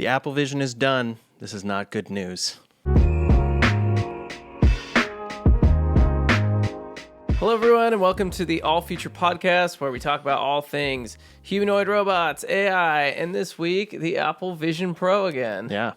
The Apple Vision is done. This is not good news. Hello, everyone, and welcome to the All Future Podcast, where we talk about all things humanoid robots, AI, and this week, the Apple Vision Pro again. Yeah.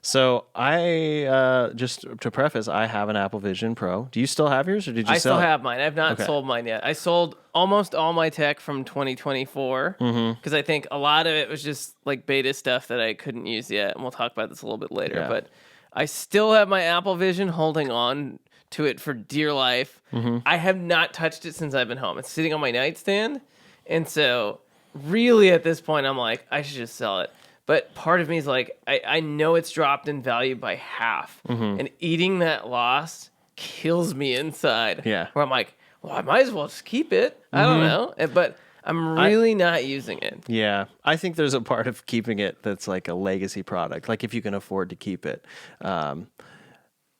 So I, just to preface, I have an Apple Vision Pro. Do you still have yours, or did you I sell still it? have mine. I've not sold mine yet. I sold almost all my tech from 2024 because I think a lot of it was just like beta stuff that I couldn't use yet, and we'll talk about this a little bit later. Yeah. But I still have my Apple Vision, holding on to it for dear life. I have not touched it since I've been home. It's sitting on my nightstand, and so really at this point, I'm like, I should just sell it. But part of me is like, I know it's dropped in value by half. And eating that loss kills me inside. Yeah. Where I'm like, well, I might as well just keep it. I don't know. But I'm really not using it. Yeah. I think there's a part of keeping it that's like a legacy product. Like if you can afford to keep it.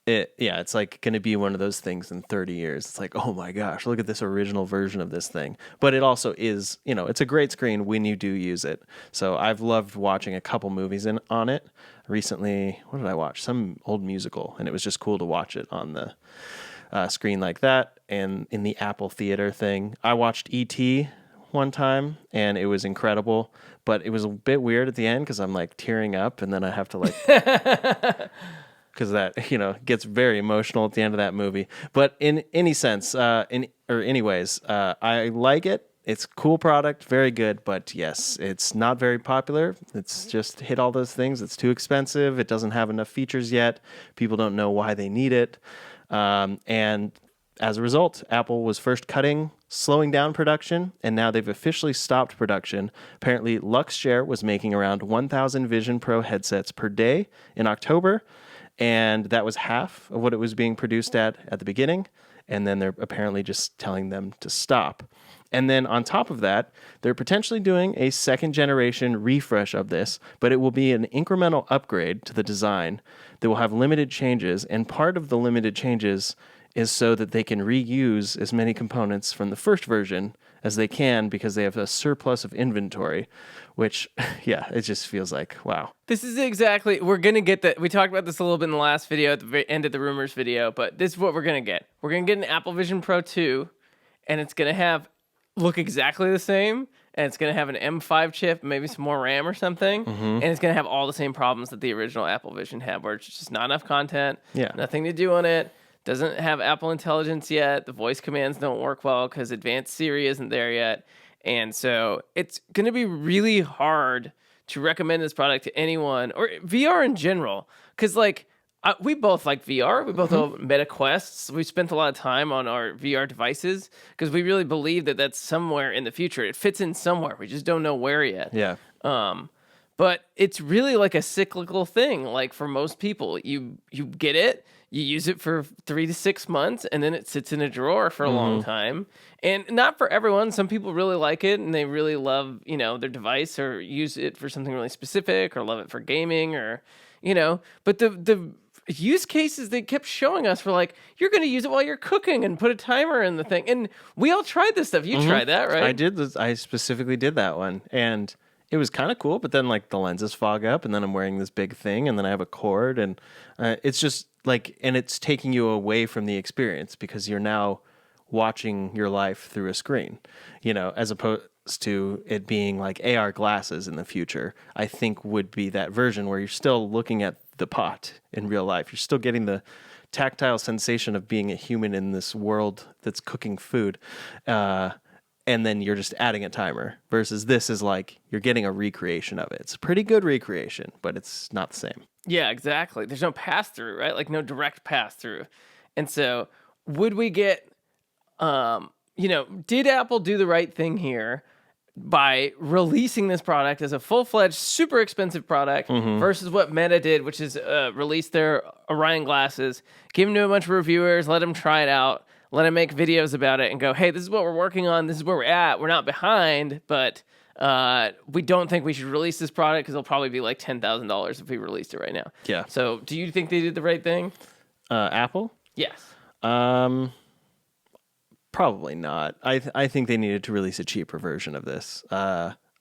It's like going to be one of those things in 30 years. It's like, oh my gosh, look at this original version of this thing. But it also is, it's a great screen when you do use it. So I've loved watching a couple movies on it. Recently, what did I watch? Some old musical, and it was just cool to watch it on the screen like that. And in the Apple Theater thing, I watched E.T. one time, and it was incredible. But it was a bit weird at the end because I'm like tearing up, and then I have to like... because that gets very emotional at the end of that movie. But in any sense, I like it. It's a cool product, very good. But yes, it's not very popular. It's just hit all those things. It's too expensive. It doesn't have enough features yet. People don't know why they need it. And as a result, Apple was first slowing down production, and now they've officially stopped production. Apparently, Luxshare was making around 1,000 Vision Pro headsets per day in October. And that was half of what it was being produced at the beginning. And then they're apparently just telling them to stop. And then on top of that, they're potentially doing a second generation refresh of this, but it will be an incremental upgrade to the design that will have limited changes. And part of the limited changes is so that they can reuse as many components from the first version as they can because they have a surplus of inventory, which, it just feels like, wow. This is exactly, we're going to get that. We talked about this a little bit in the last video at the end of the rumors video, but this is what we're going to get. We're going to get an Apple Vision Pro 2, and it's going to look exactly the same, and it's going to have an M5 chip, maybe some more RAM or something, and it's going to have all the same problems that the original Apple Vision had, where it's just not enough content, nothing to do on it, doesn't have Apple Intelligence yet, the voice commands don't work well because Advanced Siri isn't there yet, and so it's going to be really hard to recommend this product to anyone, or VR in general, because we both like VR. We both have Meta Quests. We spent a lot of time on our VR devices because we really believe that that's somewhere in the future. It fits in somewhere. We just don't know where yet. Yeah. But it's really like a cyclical thing. Like for most people, you get it, you use it for 3 to 6 months, and then it sits in a drawer for a long time. And not for everyone. Some people really like it, and they really love, their device or use it for something really specific or love it for gaming or, But the use cases they kept showing us were like, you're going to use it while you're cooking and put a timer in the thing. And we all tried this stuff. You tried that, right? I did. I specifically did that one. And it was kind of cool, but then like the lenses fog up, and then I'm wearing this big thing, and then I have a cord, and it's just like, and it's taking you away from the experience because you're now watching your life through a screen, as opposed to it being like AR glasses in the future. I think would be that version where you're still looking at the pot in real life. You're still getting the tactile sensation of being a human in this world that's cooking food. And then you're just adding a timer versus this is like you're getting a recreation of it. It's a pretty good recreation, but it's not the same. Yeah, exactly. There's no pass through, right? Like no direct pass through. And so would we get, did Apple do the right thing here by releasing this product as a full-fledged, super expensive product versus what Meta did, which is release their Orion glasses, give them to a bunch of reviewers, let them try it out, let them make videos about it and go, hey, this is what we're working on. This is where we're at. We're not behind, but we don't think we should release this product because it'll probably be like $10,000 if we released it right now. Yeah. So do you think they did the right thing? Apple? Yes. Probably not. I think they needed to release a cheaper version of this.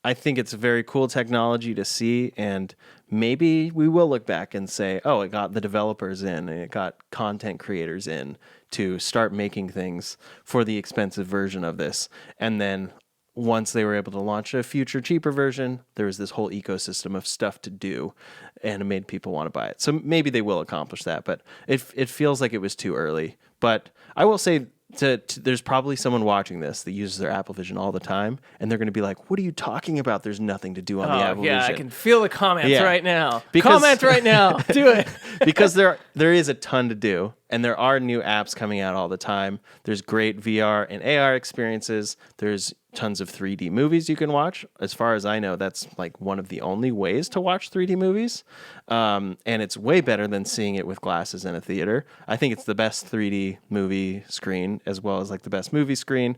I think it's very cool technology to see, and maybe we will look back and say, oh, it got the developers in and it got content creators in to start making things for the expensive version of this. And then once they were able to launch a future cheaper version, there was this whole ecosystem of stuff to do, and it made people want to buy it. So maybe they will accomplish that, but it feels like it was too early. But I will say, there's probably someone watching this that uses their Apple Vision all the time, and they're going to be like, "What are you talking about? There's nothing to do on the Apple yeah, Vision." I can feel the comments right now. Because- Comment right now. Do it. Because there is a ton to do, and there are new apps coming out all the time. There's great VR and AR experiences. There's tons of 3D movies you can watch. As far as I know, that's like one of the only ways to watch 3D movies, and it's way better than seeing it with glasses in a theater. I think it's the best 3D movie screen as well as like the best movie screen,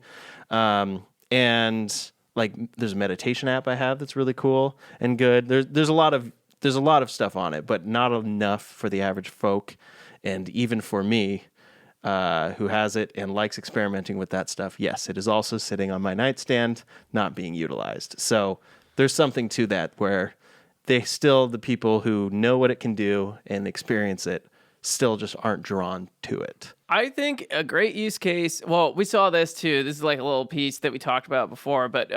and like there's a meditation app I have that's really cool and good. There's a lot of stuff on it, but not enough for the average folk, and even for me, who has it and likes experimenting with that stuff. Yes, it is also sitting on my nightstand, not being utilized. So there's something to that where the people who know what it can do and experience it still just aren't drawn to it. I think a great use case. Well, we saw this too. This is like a little piece that we talked about before, but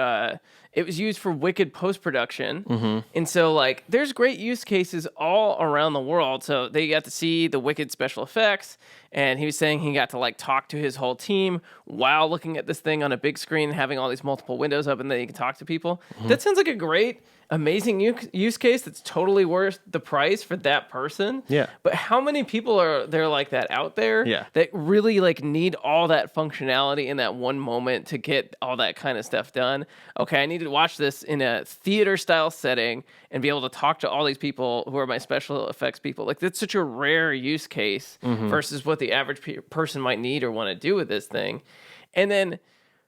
it was used for Wicked post-production. And so like there's great use cases all around the world. So they got to see the Wicked special effects, and he was saying he got to like talk to his whole team while looking at this thing on a big screen and having all these multiple windows up, and then you can talk to people. That sounds like a great, amazing use case that's totally worth the price for that person. Yeah. But how many people are there like that out there? Yeah. That really like need all that functionality in that one moment to get all that kind of stuff done. Okay, I need to watch this in a theater style setting and be able to talk to all these people who are my special effects people. Like that's such a rare use case versus what the average person might need or want to do with this thing. And then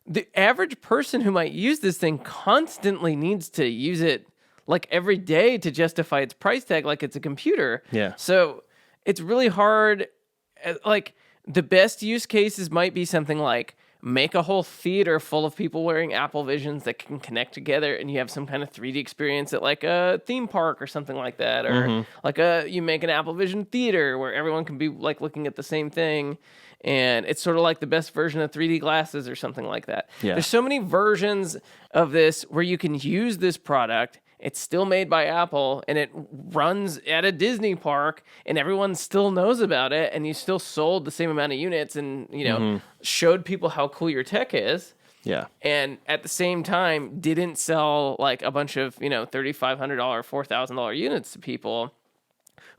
the average person who might use this thing constantly needs to use it like every day to justify its price tag like it's a computer. Yeah. So it's really hard. Like the best use cases might be something like make a whole theater full of people wearing Apple Visions that can connect together, and you have some kind of 3D experience at like a theme park or something like that. Or like you make an Apple Vision theater where everyone can be like looking at the same thing. And it's sort of like the best version of 3D glasses or something like that. Yeah. There's so many versions of this where you can use this product. It's still made by Apple, and it runs at a Disney park, and everyone still knows about it, and you still sold the same amount of units and, you know, showed people how cool your tech is. Yeah. And at the same time, didn't sell like a bunch of, you know, $3,500, $4,000 units to people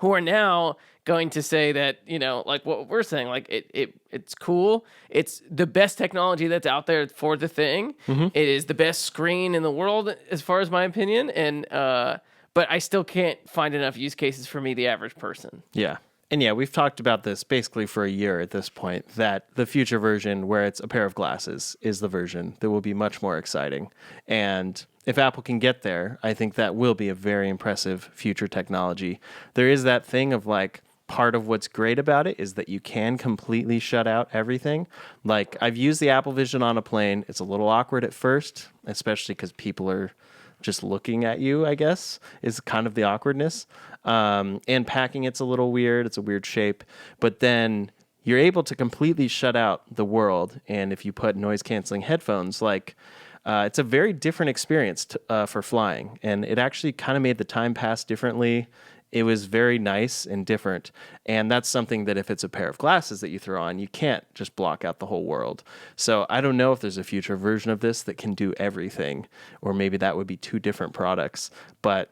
who are now going to say that, you know, like what we're saying, like it's cool. It's the best technology that's out there for the thing. It is the best screen in the world, as far as my opinion. And, but I still can't find enough use cases for me, the average person. Yeah. And yeah, we've talked about this basically for a year at this point, that the future version where it's a pair of glasses is the version that will be much more exciting. And if Apple can get there, I think that will be a very impressive future technology. There is that thing of like, part of what's great about it is that you can completely shut out everything. Like I've used the Apple Vision on a plane. It's a little awkward at first, especially because people are just looking at you, I guess, is kind of the awkwardness. And packing it's a little weird. It's a weird shape. But then you're able to completely shut out the world. And if you put noise-canceling headphones, like it's a very different experience for flying. And it actually kind of made the time pass differently. It was very nice and different. And that's something that if it's a pair of glasses that you throw on, you can't just block out the whole world. So I don't know if there's a future version of this that can do everything, or maybe that would be two different products. But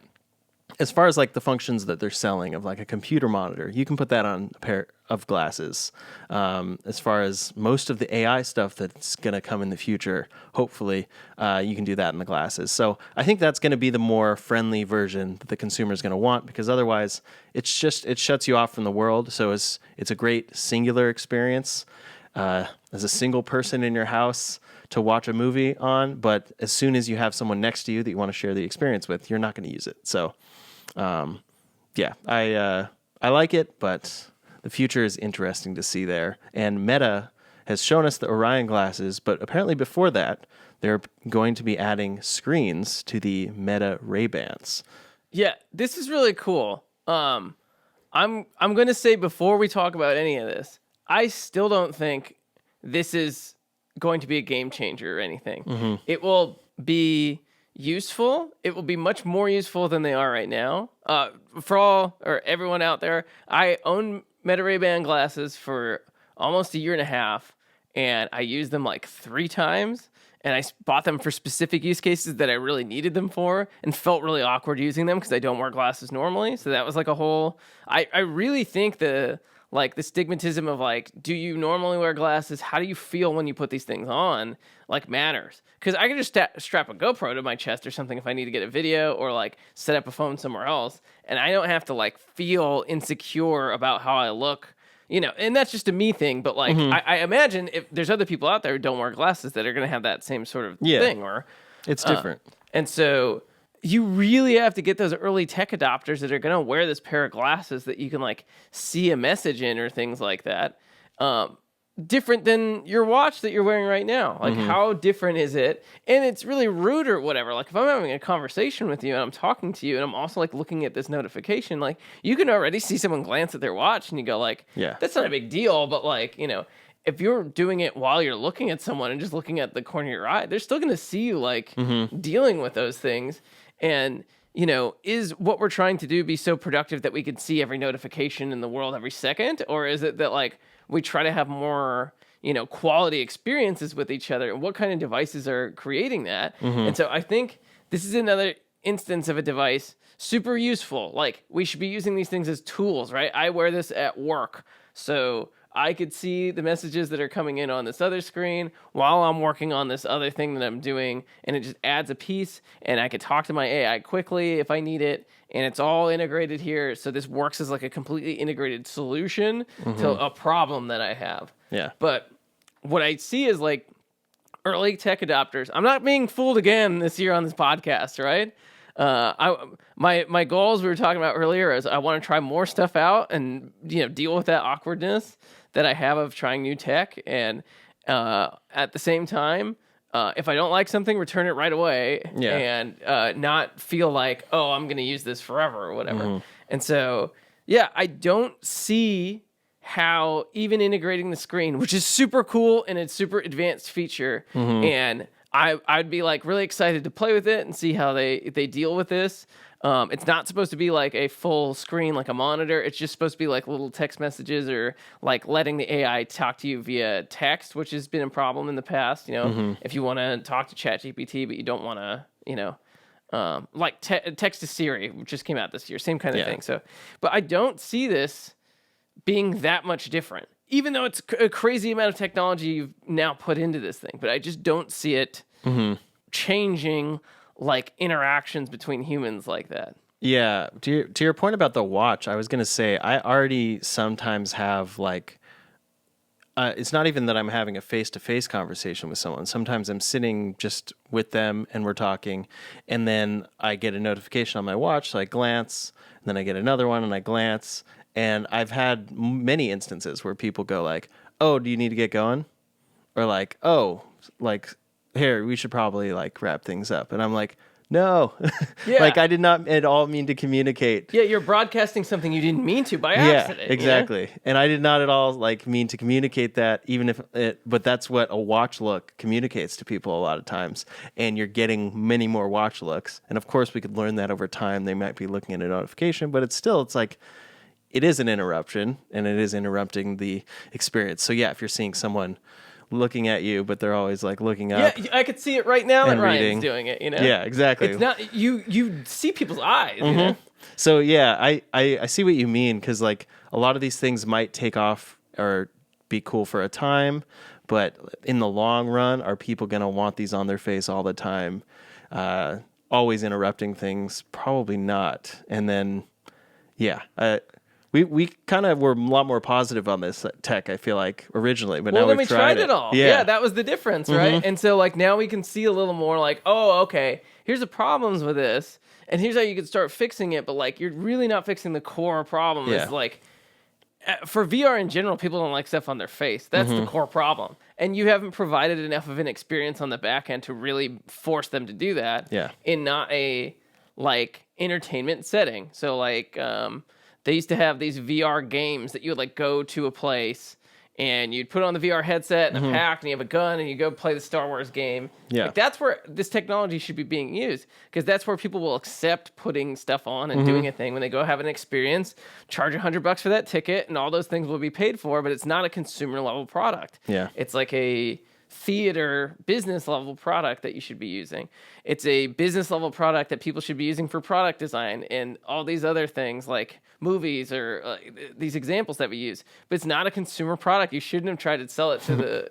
as far as like the functions that they're selling of like a computer monitor, you can put that on a pair of glasses. As far as most of the AI stuff that's going to come in the future, hopefully you can do that in the glasses. So I think that's going to be the more friendly version that the consumer is going to want, because otherwise it shuts you off from the world. So it's a great singular experience as a single person in your house to watch a movie on. But as soon as you have someone next to you that you want to share the experience with, you're not going to use it. So yeah, I like it, but the future is interesting to see there. And Meta has shown us the Orion glasses, but apparently before that, they're going to be adding screens to the Meta Ray-Bans. Yeah, this is really cool. I'm going to say before we talk about any of this, I still don't think this is going to be a game changer or anything. It will be useful. It will be much more useful than they are right now. For all or everyone out there, I own Meta Ray-Ban glasses for almost a year and a half, and I used them like 3 times. And I bought them for specific use cases that I really needed them for, and felt really awkward using them because I don't wear glasses normally. So that was like a whole. I really think the stigmatism of like, do you normally wear glasses? How do you feel when you put these things on? Like matters, because I can just strap a GoPro to my chest or something if I need to get a video or like set up a phone somewhere else, and I don't have to like feel insecure about how I look. And that's just a me thing, but like, I imagine if there's other people out there who don't wear glasses that are going to have that same sort of thing, or it's different. And so you really have to get those early tech adopters that are going to wear this pair of glasses that you can like see a message in or things like that. Different than your watch that you're wearing right now. Like, how different is it? And it's really rude or whatever. Like, if I'm having a conversation with you and I'm talking to you and I'm also like looking at this notification, like you can already see someone glance at their watch and you go like, yeah, that's not a big deal. But like, if you're doing it while you're looking at someone and just looking at the corner of your eye, they're still going to see you like dealing with those things. And, is what we're trying to do be so productive that we can see every notification in the world every second? Or is it that like, we try to have more, quality experiences with each other, and what kind of devices are creating that? And so I think this is another instance of a device super useful. Like, we should be using these things as tools, right? I wear this at work, so I could see the messages that are coming in on this other screen while I'm working on this other thing that I'm doing, and it just adds a piece, and I could talk to my AI quickly if I need it, and it's all integrated here, so this works as like a completely integrated solution to a problem that I have. Yeah. But what I see is like early tech adopters. I'm not being fooled again this year on this podcast, right? My goals we were talking about earlier is I want to try more stuff out and deal with that awkwardness that I have of trying new tech, and at the same time, if I don't like something, return it right away, and not feel like, oh, I'm going to use this forever or whatever. And so, yeah, I don't see how even integrating the screen, which is super cool and it's super advanced feature, and I'd be like really excited to play with it and see how they deal with this. It's not supposed to be like a full screen, like a monitor. It's just supposed to be like little text messages or like letting the AI talk to you via text, which has been a problem in the past. If you want to talk to ChatGPT, but you don't want to, like text to Siri, which just came out this year, same kind of thing. So, but I don't see this being that much different, even though it's a crazy amount of technology you've now put into this thing. But I just don't see it changing like interactions between humans like that. Yeah. To your point about the watch, I was going to say, I already sometimes have like, it's not even that I'm having a face-to-face conversation with someone. Sometimes I'm sitting just with them and we're talking, and then I get a notification on my watch, so I glance, and then I get another one and I glance. And I've had many instances where people go like, oh, do you need to get going? Or like, oh, like, here, we should probably like wrap things up. And I'm like, no, like I did not at all mean to communicate. Yeah, you're broadcasting something you didn't mean to by accident. Yeah, exactly. And I did not at all like mean to communicate that, even if but that's what a watch look communicates to people a lot of times. And you're getting many more watch looks. And of course we could learn that over time. They might be looking at a notification, but it's like, it is an interruption, and it is interrupting the experience. So yeah, if you're seeing someone looking at you, but they're always like looking up. Yeah, I could see it right now that Ryan's doing it, Yeah, exactly. It's not you see people's eyes, So yeah, I see what you mean, because like a lot of these things might take off or be cool for a time, but in the long run, are people going to want these on their face all the time? Always interrupting things? Probably not. And then, yeah, we kind of were a lot more positive on this tech, I feel like, originally, but now we've tried it all. Yeah, that was the difference, right? And so like now we can see a little more like, oh, okay, here's the problems with this, and here's how you can start fixing it, but like you're really not fixing the core problem. It's like for VR in general, people don't like stuff on their face. That's the core problem. And you haven't provided enough of an experience on the back end to really force them to do that in not a like entertainment setting. So like they used to have these VR games that you would like go to a place and you'd put on the VR headset and a pack and you have a gun and you go play the Star Wars game. Yeah. Like, that's where this technology should be being used, because that's where people will accept putting stuff on and doing a thing when they go have an experience, charge $100 for that ticket, and all those things will be paid for, but it's not a consumer level product. Yeah. It's like a theater business level product that you should be using. It's a business level product that people should be using for product design and all these other things like movies or these examples that we use. But it's not a consumer product. You shouldn't have tried to sell it to the,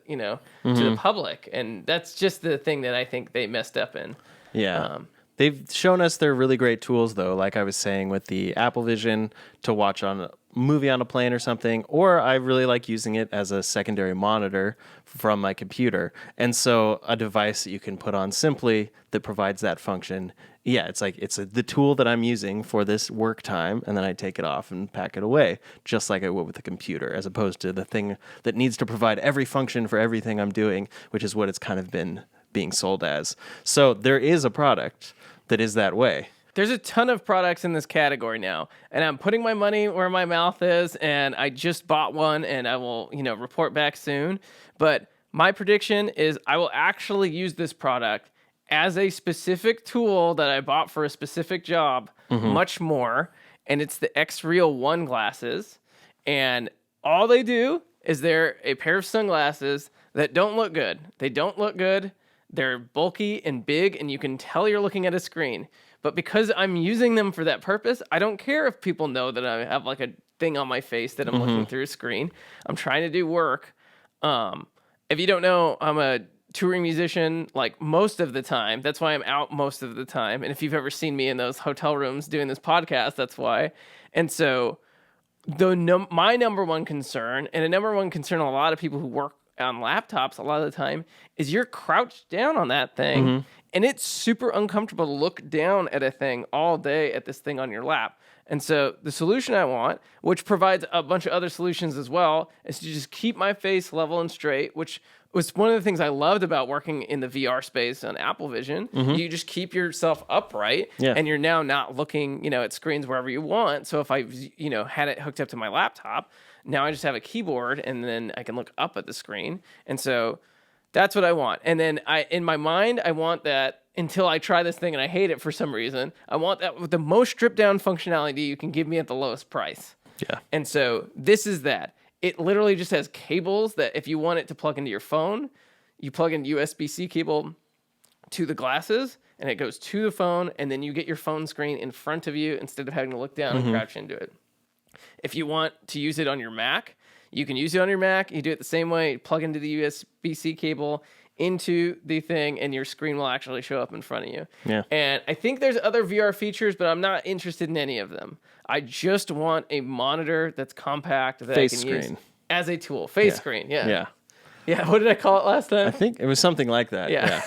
to the public. And that's just the thing that I think they messed up in. Yeah. They've shown us they're really great tools, though, like I was saying with the Apple Vision to watch on a movie on a plane or something, or I really like using it as a secondary monitor from my computer. And so a device that you can put on simply that provides that function. Yeah, it's like the tool that I'm using for this work time, and then I take it off and pack it away, just like I would with a computer, as opposed to the thing that needs to provide every function for everything I'm doing, which is what it's kind of been being sold as. So there is a product that is that way. There's a ton of products in this category now, and I'm putting my money where my mouth is, and I just bought one, and I will, report back soon. But my prediction is I will actually use this product as a specific tool that I bought for a specific job much more, and it's the Xreal 1 glasses. And all they do is they're a pair of sunglasses that don't look good. They don't look good. They're bulky and big, and you can tell you're looking at a screen. But because I'm using them for that purpose, I don't care if people know that I have like a thing on my face that I'm looking through a screen. I'm trying to do work. If you don't know, I'm a touring musician like most of the time. That's why I'm out most of the time. And if you've ever seen me in those hotel rooms doing this podcast, that's why. And so my number one concern, and a number one concern of a lot of people who work on laptops a lot of the time, is you're crouched down on that thing and it's super uncomfortable to look down at a thing all day at this thing on your lap. And so the solution I want, which provides a bunch of other solutions as well, is to just keep my face level and straight, which was one of the things I loved about working in the VR space on Apple Vision. You just keep yourself upright and you're now not looking, at screens wherever you want. So if I, had it hooked up to my laptop, now I just have a keyboard and then I can look up at the screen. And so that's what I want. And then in my mind, I want that until I try this thing and I hate it for some reason. I want that with the most stripped down functionality you can give me at the lowest price. Yeah. And so this is that. It literally just has cables that if you want it to plug into your phone, you plug in USB-C cable to the glasses and it goes to the phone, and then you get your phone screen in front of you instead of having to look down and crouch into it. If you want to use it on your Mac, you can use it on your Mac. You do it the same way. You plug into the USB-C cable into the thing, and your screen will actually show up in front of you. Yeah. And I think there's other VR features, but I'm not interested in any of them. I just want a monitor that's compact that Face I can screen. use as a tool. Face screen, yeah. Yeah. Yeah, what did I call it last time? I think it was something like that. Yeah.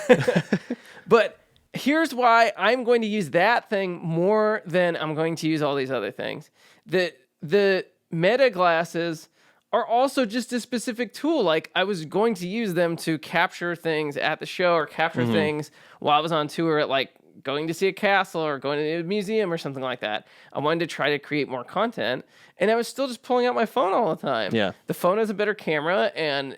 But here's why I'm going to use that thing more than I'm going to use all these other things. The Meta glasses are also just a specific tool. Like, I was going to use them to capture things at the show or capture things while I was on tour at like going to see a castle or going to a museum or something like that. I wanted to try to create more content, and I was still just pulling out my phone all the time. Yeah. The phone has a better camera, and,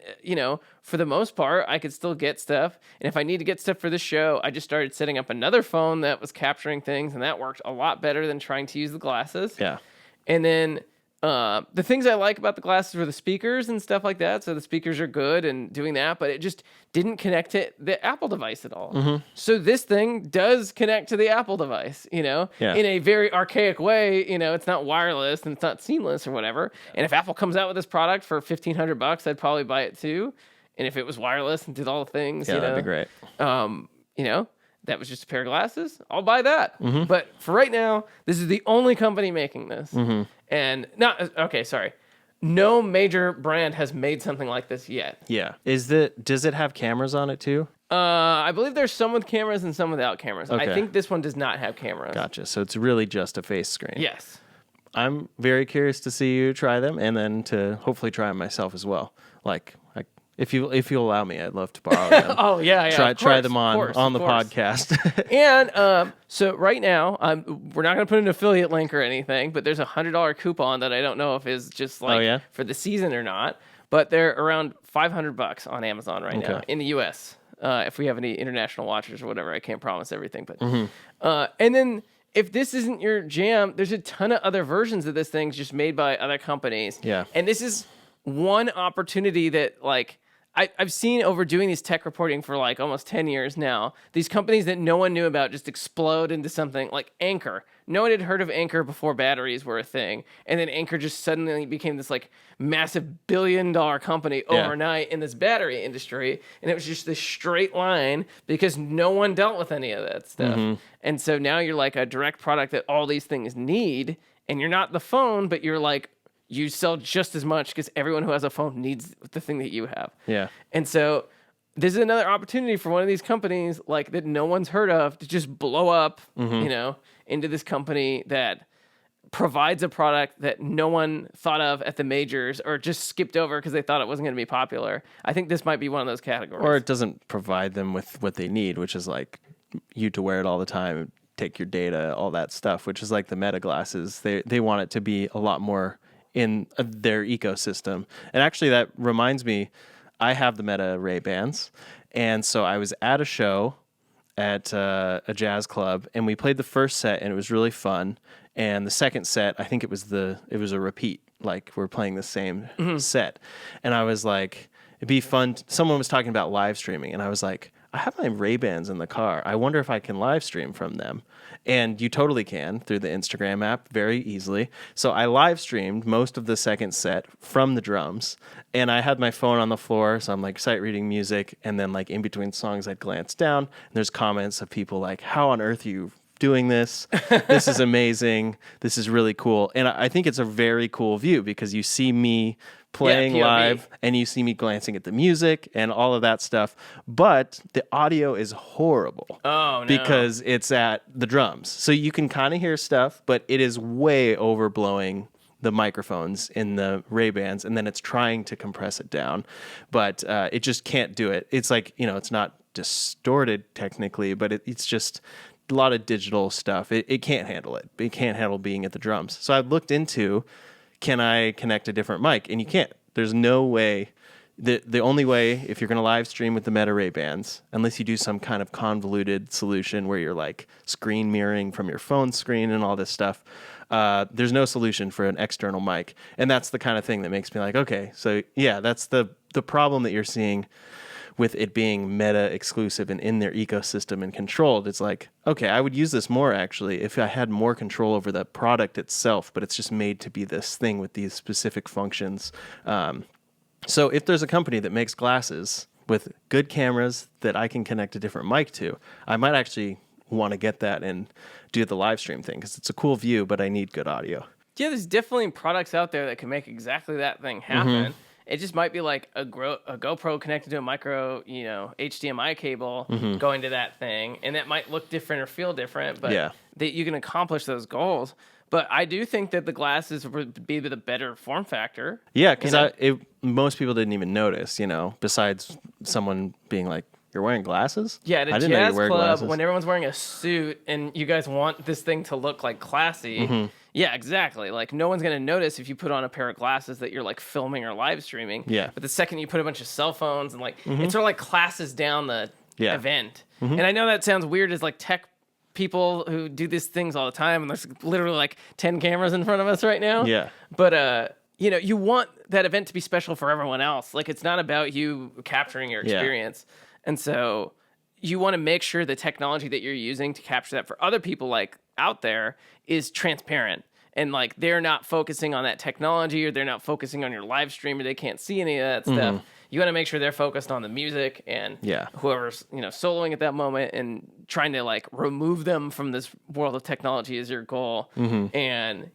for the most part, I could still get stuff. And if I need to get stuff for the show, I just started setting up another phone that was capturing things, and that worked a lot better than trying to use the glasses. Yeah. And then the things I like about the glasses were the speakers and stuff like that. So the speakers are good and doing that, but it just didn't connect to the Apple device at all. So this thing does connect to the Apple device, in a very archaic way. It's not wireless and it's not seamless or whatever. And if Apple comes out with this product for $1,500, I'd probably buy it too. And if it was wireless and did all the things, That'd be great. that was just a pair of glasses, I'll buy that. But for right now, this is the only company making this. And no major brand has made something like this yet. Yeah. Does it have cameras on it too? I believe there's some with cameras and some without cameras. Okay. I think this one does not have cameras. Gotcha. So it's really just a face screen. Yes. I'm very curious to see you try them, and then to hopefully try them myself as well. Like, if you allow me, I'd love to borrow them. Oh yeah, try of course, them of course, on the of course. podcast. And so right now, we're not going to put an affiliate link or anything, but there's a $100 coupon that I don't know if is just like yeah? for the season or not. But they're around $500 on Amazon right now in the U.S. If we have any international watchers or whatever, I can't promise everything. But and then if this isn't your jam, there's a ton of other versions of this thing just made by other companies. Yeah. And this is one opportunity that like. I've seen over doing these tech reporting for like almost 10 years now, these companies that no one knew about just explode into something like Anker. No one had heard of Anker before batteries were a thing. And then Anker just suddenly became this like massive billion-dollar company overnight in this battery industry. And it was just this straight line because no one dealt with any of that stuff. And so now you're like a direct product that all these things need. And you're not the phone, but you're like, you sell just as much because everyone who has a phone needs the thing that you have. Yeah. And so this is another opportunity for one of these companies like that no one's heard of to just blow up, into this company that provides a product that no one thought of at the majors or just skipped over because they thought it wasn't going to be popular. I think this might be one of those categories. Or it doesn't provide them with what they need, which is like you to wear it all the time, take your data, all that stuff, which is like the Meta glasses. They want it to be a lot more in their ecosystem. And actually that reminds me, I have the Meta Ray-Bans. And so I was at a show at a jazz club, and we played the first set, and it was really fun. And the second set, I think it was a repeat, like we're playing the same set. And I was like, it'd be fun. Someone was talking about live streaming, and I was like, I have my Ray-Bans in the car. I wonder if I can live stream from them. And you totally can through the Instagram app very easily. So I live streamed most of the second set from the drums, and I had my phone on the floor. So I'm like sight reading music. And then like in between songs, I'd glance down and there's comments of people like, how on earth are you doing this? This is amazing. This is really cool. And I think it's a very cool view because you see me playing POV. live and you see me glancing at the music and all of that stuff, but the audio is horrible. Oh, no. Because it's at the drums. So you can kind of hear stuff, but it is way overblowing the microphones in the Ray-Bans, and then it's trying to compress it down, but it just can't do it. It's like, it's not distorted technically, but it's just a lot of digital stuff. It can't handle it. It can't handle being at the drums. So I looked into, can I connect a different mic? And you can't. There's no way. The only way, if you're going to live stream with the Meta Ray-Bans, unless you do some kind of convoluted solution where you're like screen mirroring from your phone screen and all this stuff, there's no solution for an external mic. And that's the kind of thing that makes me like, okay, so yeah, that's the problem that you're seeing with it being Meta exclusive and in their ecosystem and controlled. It's like, okay, I would use this more actually if I had more control over the product itself, but it's just made to be this thing with these specific functions. So if there's a company that makes glasses with good cameras that I can connect a different mic to, I might actually want to get that and do the live stream thing because it's a cool view, but I need good audio. Yeah, there's definitely products out there that can make exactly that thing happen. It just might be like a GoPro connected to a micro, HDMI cable going to that thing, and that might look different or feel different, but you can accomplish those goals. But I do think that the glasses would be the better form factor. Yeah, because most people didn't even notice, besides someone being like, "You're wearing glasses?" Yeah, at a I didn't know jazz you wear club, glasses. when everyone's wearing a suit and you guys want this thing to look like classy, yeah, exactly. Like no one's gonna notice if you put on a pair of glasses that you're like filming or live streaming. Yeah. But the second you put a bunch of cell phones and like it sort of like classes down the event. And I know that sounds weird as like tech people who do these things all the time, and there's literally like 10 cameras in front of us right now. Yeah. But you want that event to be special for everyone else. Like it's not about you capturing your experience. And so you want to make sure the technology that you're using to capture that for other people like out there is transparent. And like they're not focusing on that technology, or they're not focusing on your live stream, or they can't see any of that stuff. You want to make sure they're focused on the music and whoever's soloing at that moment, and trying to like remove them from this world of technology is your goal. And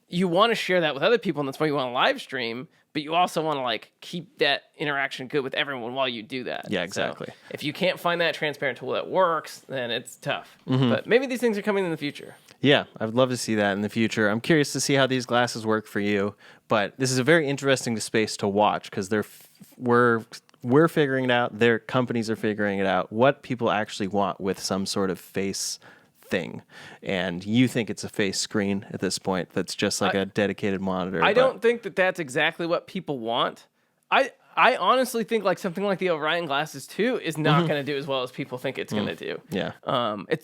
you want to share that with other people, and that's why you want to live stream. But you also want to like keep that interaction good with everyone while you do that. Yeah, exactly. So if you can't find that transparent tool that works, then it's tough. But maybe these things are coming in the future. Yeah, I'd love to see that in the future. I'm curious to see how these glasses work for you, but this is a very interesting space to watch because we're figuring it out. Their companies are figuring it out. What people actually want with some sort of face thing, and you think it's a face screen at this point that's just like a dedicated monitor. I don't think that that's exactly what people want. I honestly think like something like the Orion glasses 2 is not going to do as well as people think it's going to do. Yeah.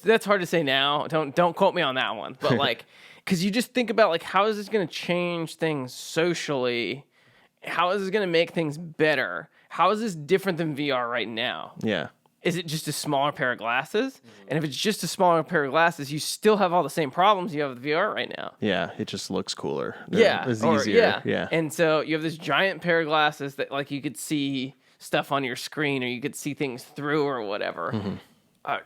That's hard to say now. Don't quote me on that one. But like, because you just think about like, how is this going to change things socially? How is this going to make things better? How is this different than VR right now? Yeah. Is it just a smaller pair of glasses? And if it's just a smaller pair of glasses, you still have all the same problems you have with VR right now. Yeah, it just looks cooler. Yeah, It's easier. Yeah. And so you have this giant pair of glasses that like you could see stuff on your screen or you could see things through or whatever.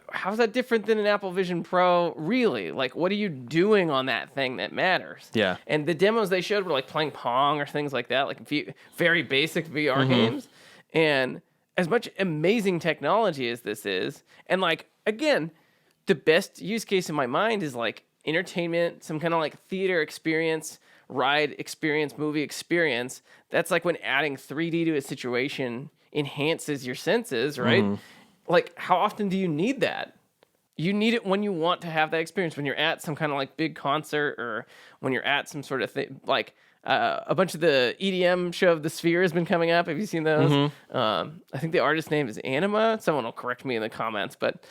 How's that different than an Apple Vision Pro? Really? Like, what are you doing on that thing that matters? Yeah. And the demos they showed were like playing Pong or things like that, like very basic VR games. And as much amazing technology as this is, and like, again, the best use case in my mind is like entertainment, some kind of like theater experience, ride experience, movie experience. That's like when adding 3D to a situation enhances your senses, right? Like, how often do you need that? You need it when you want to have that experience, when you're at some kind of like big concert or when you're at some sort of thing. Like a bunch of the EDM show of The Sphere has been coming up. Have you seen those? I think the artist name is Anima. Someone will correct me in the comments, but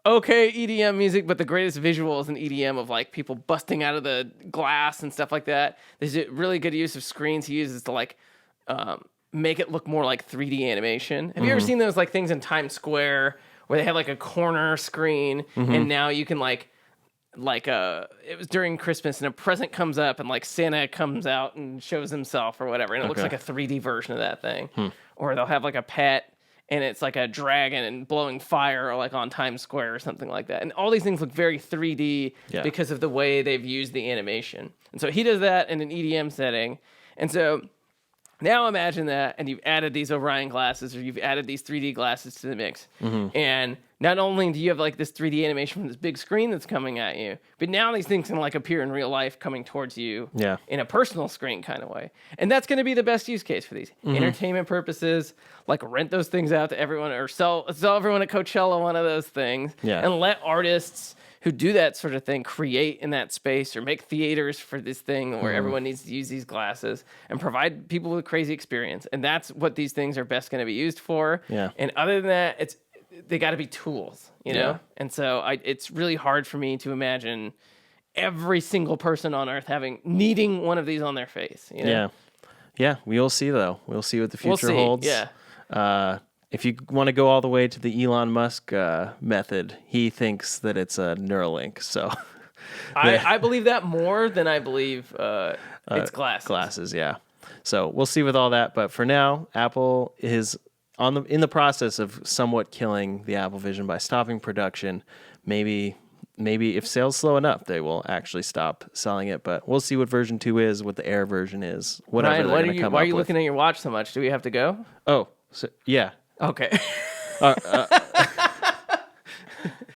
okay, EDM music, but the greatest visuals in EDM of like people busting out of the glass and stuff like that. There's a really good use of screens he uses to like make it look more like 3D animation. Have you ever seen those like things in Times Square where they have like a corner screen and now you can like it was during Christmas and a present comes up and like Santa comes out and shows himself or whatever and it looks like a 3D version of that thing. Or they'll have like a pet and it's like a dragon and blowing fire or like on Times Square or something like that. And all these things look very 3D because of the way they've used the animation. And so he does that in an EDM setting. And so now imagine that, and you've added these Orion glasses, or you've added these 3D glasses to the mix. And not only do you have like this 3D animation from this big screen that's coming at you, but now these things can like appear in real life coming towards you in a personal screen kind of way. And that's going to be the best use case for these. Entertainment purposes, like rent those things out to everyone or sell everyone at Coachella one of those things. And let artists who do that sort of thing create in that space or make theaters for this thing where everyone needs to use these glasses and provide people with a crazy experience. And that's what these things are best going to be used for. And other than that, they got to be tools, you know? And so it's really hard for me to imagine every single person on earth needing one of these on their face, you know? Yeah, we'll see though. We'll see what the future holds. If you want to go all the way to the Elon Musk method, he thinks that it's a Neuralink. So I believe that more than I believe it's glasses. Glasses, yeah. So we'll see with all that. But for now, Apple is in the process of somewhat killing the Apple Vision by stopping production. Maybe if sales slow enough, they will actually stop selling it. But we'll see what version 2 is, what the Air version is, whatever Ryan, why are you looking at your watch so much? Do we have to go? Oh, so, yeah. Okay.